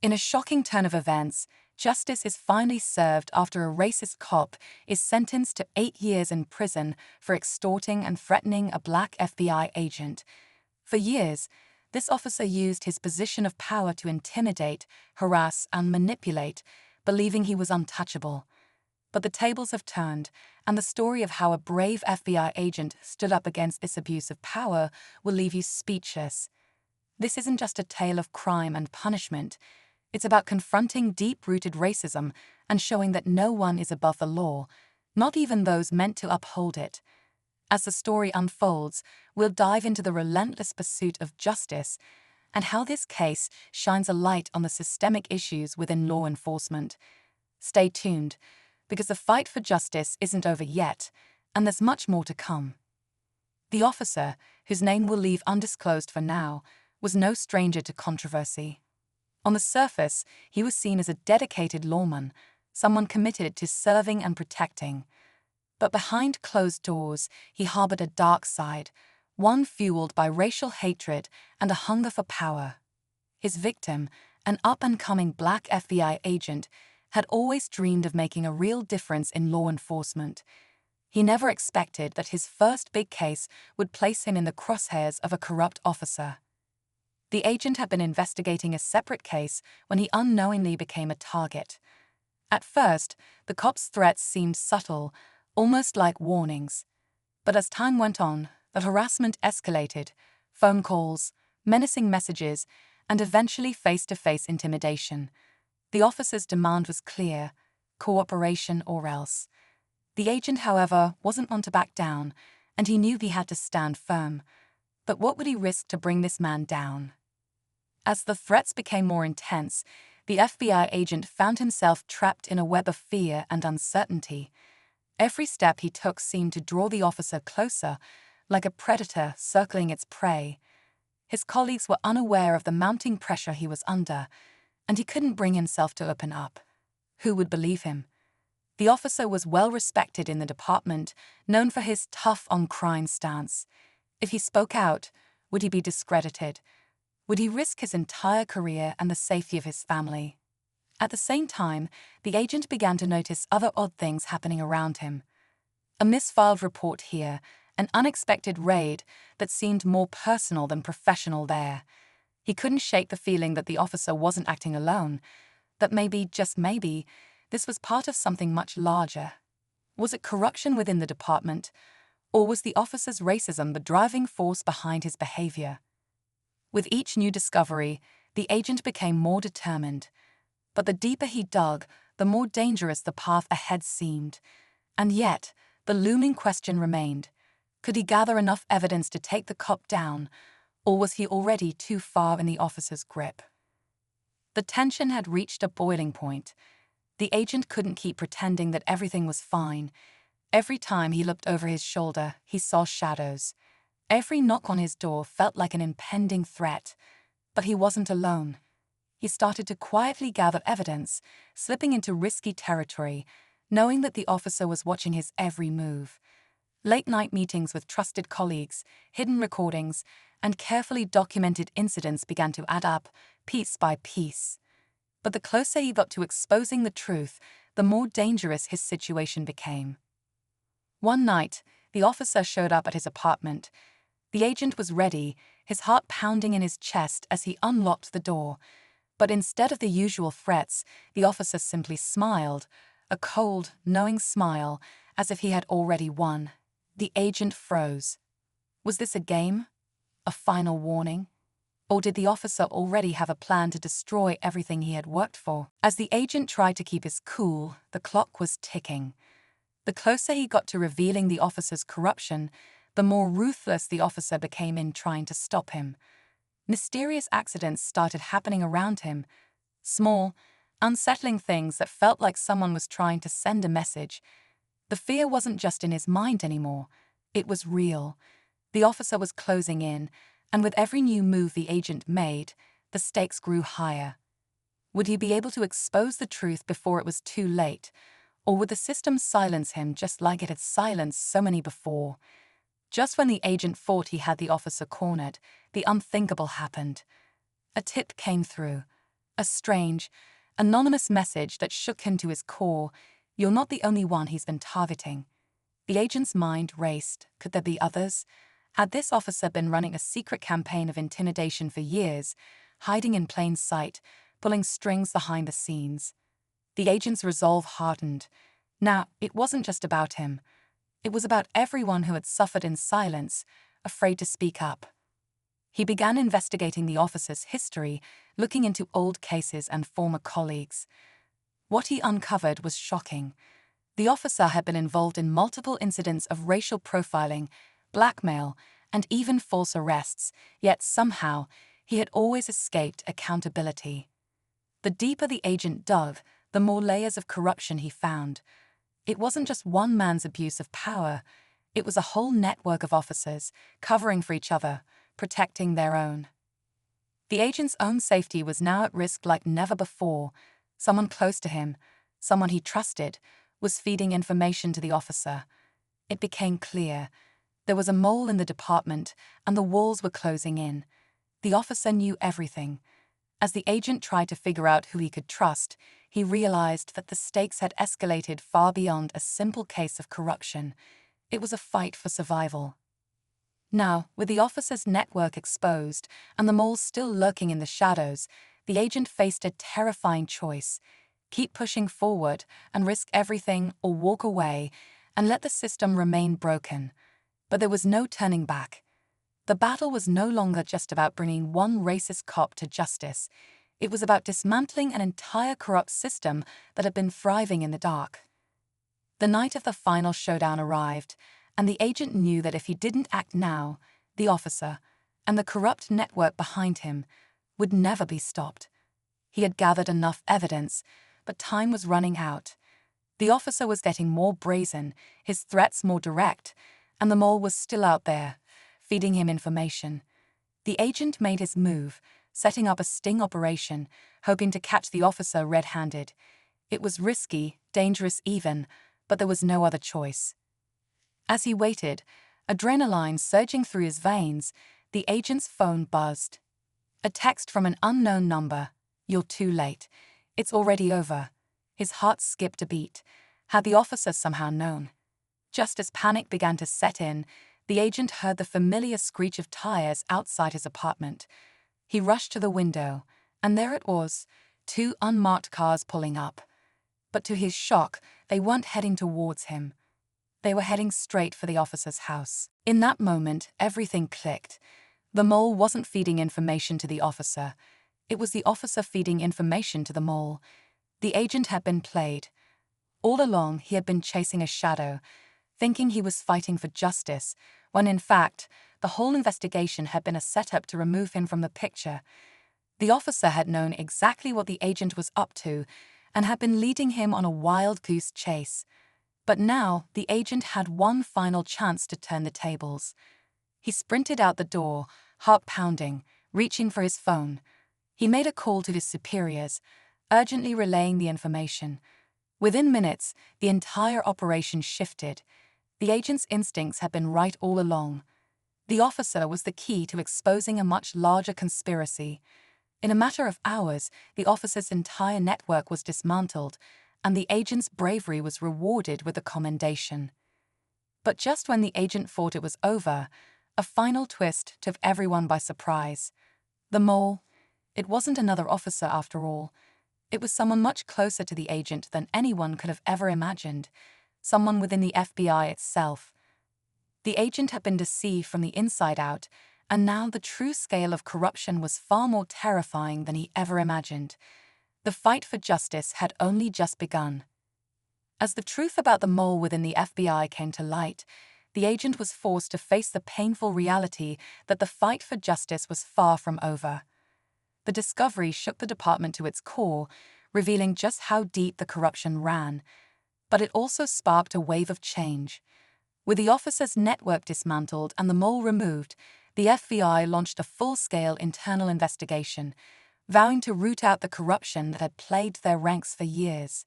In a shocking turn of events, justice is finally served after a racist cop is sentenced to 8 years in prison for extorting and threatening a black FBI agent. For years, this officer used his position of power to intimidate, harass, and manipulate, believing he was untouchable. But the tables have turned, and the story of how a brave FBI agent stood up against this abuse of power will leave you speechless. This isn't just a tale of crime and punishment. It's about confronting deep-rooted racism and showing that no one is above the law, not even those meant to uphold it. As the story unfolds, we'll dive into the relentless pursuit of justice and how this case shines a light on the systemic issues within law enforcement. Stay tuned, because the fight for justice isn't over yet, and there's much more to come. The officer, whose name we'll leave undisclosed for now, was no stranger to controversy. On the surface, he was seen as a dedicated lawman, someone committed to serving and protecting. But behind closed doors, he harbored a dark side, one fueled by racial hatred and a hunger for power. His victim, an up-and-coming black FBI agent, had always dreamed of making a real difference in law enforcement. He never expected that his first big case would place him in the crosshairs of a corrupt officer. The agent had been investigating a separate case when he unknowingly became a target. At first, the cop's threats seemed subtle, almost like warnings. But as time went on, the harassment escalated: phone calls, menacing messages, and eventually face-to-face intimidation. The officer's demand was clear: cooperation or else. The agent, however, wasn't one to back down, and he knew he had to stand firm. But what would he risk to bring this man down? As the threats became more intense, the FBI agent found himself trapped in a web of fear and uncertainty. Every step he took seemed to draw the officer closer, like a predator circling its prey. His colleagues were unaware of the mounting pressure he was under, and he couldn't bring himself to open up. Who would believe him? The officer was well respected in the department, known for his tough-on-crime stance. If he spoke out, would he be discredited? Would he risk his entire career and the safety of his family? At the same time, the agent began to notice other odd things happening around him. A misfiled report here, an unexpected raid that seemed more personal than professional there. He couldn't shake the feeling that the officer wasn't acting alone, that maybe, just maybe, this was part of something much larger. Was it corruption within the department, or was the officer's racism the driving force behind his behavior? With each new discovery, the agent became more determined. But the deeper he dug, the more dangerous the path ahead seemed. And yet, the looming question remained: could he gather enough evidence to take the cop down, or was he already too far in the officer's grip? The tension had reached a boiling point. The agent couldn't keep pretending that everything was fine. Every time he looked over his shoulder, he saw shadows. Every knock on his door felt like an impending threat. But he wasn't alone. He started to quietly gather evidence, slipping into risky territory, knowing that the officer was watching his every move. Late-night meetings with trusted colleagues, hidden recordings, and carefully documented incidents began to add up, piece by piece. But the closer he got to exposing the truth, the more dangerous his situation became. One night, the officer showed up at his apartment. The agent was ready, his heart pounding in his chest as he unlocked the door. But instead of the usual threats, the officer simply smiled, a cold, knowing smile, as if he had already won. The agent froze. Was this a game? A final warning? Or did the officer already have a plan to destroy everything he had worked for? As the agent tried to keep his cool, the clock was ticking. The closer he got to revealing the officer's corruption, the more ruthless the officer became in trying to stop him. Mysterious accidents started happening around him. Small, unsettling things that felt like someone was trying to send a message. The fear wasn't just in his mind anymore. It was real. The officer was closing in, and with every new move the agent made, the stakes grew higher. Would he be able to expose the truth before it was too late, or would the system silence him just like it had silenced so many before? Just when the agent thought he had the officer cornered, the unthinkable happened. A tip came through. A strange, anonymous message that shook him to his core. You're not the only one he's been targeting. The agent's mind raced. Could there be others? Had this officer been running a secret campaign of intimidation for years, hiding in plain sight, pulling strings behind the scenes? The agent's resolve hardened. Now, it wasn't just about him. It was about everyone who had suffered in silence, afraid to speak up. He began investigating the officer's history, looking into old cases and former colleagues. What he uncovered was shocking. The officer had been involved in multiple incidents of racial profiling, blackmail, and even false arrests, yet somehow he had always escaped accountability. The deeper the agent dug, the more layers of corruption he found. It wasn't just one man's abuse of power, it was a whole network of officers, covering for each other, protecting their own. The agent's own safety was now at risk like never before. Someone close to him, someone he trusted, was feeding information to the officer. It became clear. There was a mole in the department, and the walls were closing in. The officer knew everything. As the agent tried to figure out who he could trust, he realized that the stakes had escalated far beyond a simple case of corruption. It was a fight for survival. Now, with the officer's network exposed and the mole still lurking in the shadows, the agent faced a terrifying choice: keep pushing forward and risk everything, or walk away and let the system remain broken. But there was no turning back. The battle was no longer just about bringing one racist cop to justice. It was about dismantling an entire corrupt system that had been thriving in the dark. The night of the final showdown arrived, and the agent knew that if he didn't act now, the officer, and the corrupt network behind him, would never be stopped. He had gathered enough evidence, but time was running out. The officer was getting more brazen, his threats more direct, and the mole was still out there, feeding him information. The agent made his move, setting up a sting operation, hoping to catch the officer red-handed. It was risky, dangerous even, but there was no other choice. As he waited, adrenaline surging through his veins, the agent's phone buzzed. A text from an unknown number. "You're too late. It's already over." His heart skipped a beat. Had the officer somehow known? Just as panic began to set in, the agent heard the familiar screech of tires outside his apartment. He rushed to the window, and there it was, 2 unmarked cars pulling up. But to his shock, they weren't heading towards him. They were heading straight for the officer's house. In that moment, everything clicked. The mole wasn't feeding information to the officer. It was the officer feeding information to the mole. The agent had been played. All along, he had been chasing a shadow, thinking he was fighting for justice, when in fact, the whole investigation had been a setup to remove him from the picture. The officer had known exactly what the agent was up to and had been leading him on a wild goose chase. But now, the agent had one final chance to turn the tables. He sprinted out the door, heart pounding, reaching for his phone. He made a call to his superiors, urgently relaying the information. Within minutes, the entire operation shifted. The agent's instincts had been right all along. The officer was the key to exposing a much larger conspiracy. In a matter of hours, the officer's entire network was dismantled, and the agent's bravery was rewarded with a commendation. But just when the agent thought it was over, a final twist took everyone by surprise. The mole, it wasn't another officer after all. It was someone much closer to the agent than anyone could have ever imagined, someone within the FBI itself. The agent had been deceived from the inside out, and now the true scale of corruption was far more terrifying than he ever imagined. The fight for justice had only just begun. As the truth about the mole within the FBI came to light, the agent was forced to face the painful reality that the fight for justice was far from over. The discovery shook the department to its core, revealing just how deep the corruption ran. But it also sparked a wave of change. With the officer's network dismantled and the mole removed, the FBI launched a full-scale internal investigation, vowing to root out the corruption that had plagued their ranks for years.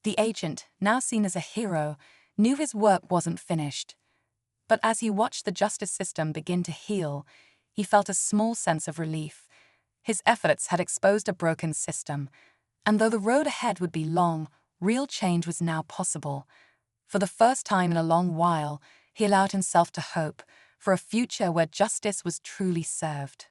The agent, now seen as a hero, knew his work wasn't finished. But as he watched the justice system begin to heal, he felt a small sense of relief. His efforts had exposed a broken system, and though the road ahead would be long, real change was now possible. For the first time in a long while, he allowed himself to hope for a future where justice was truly served.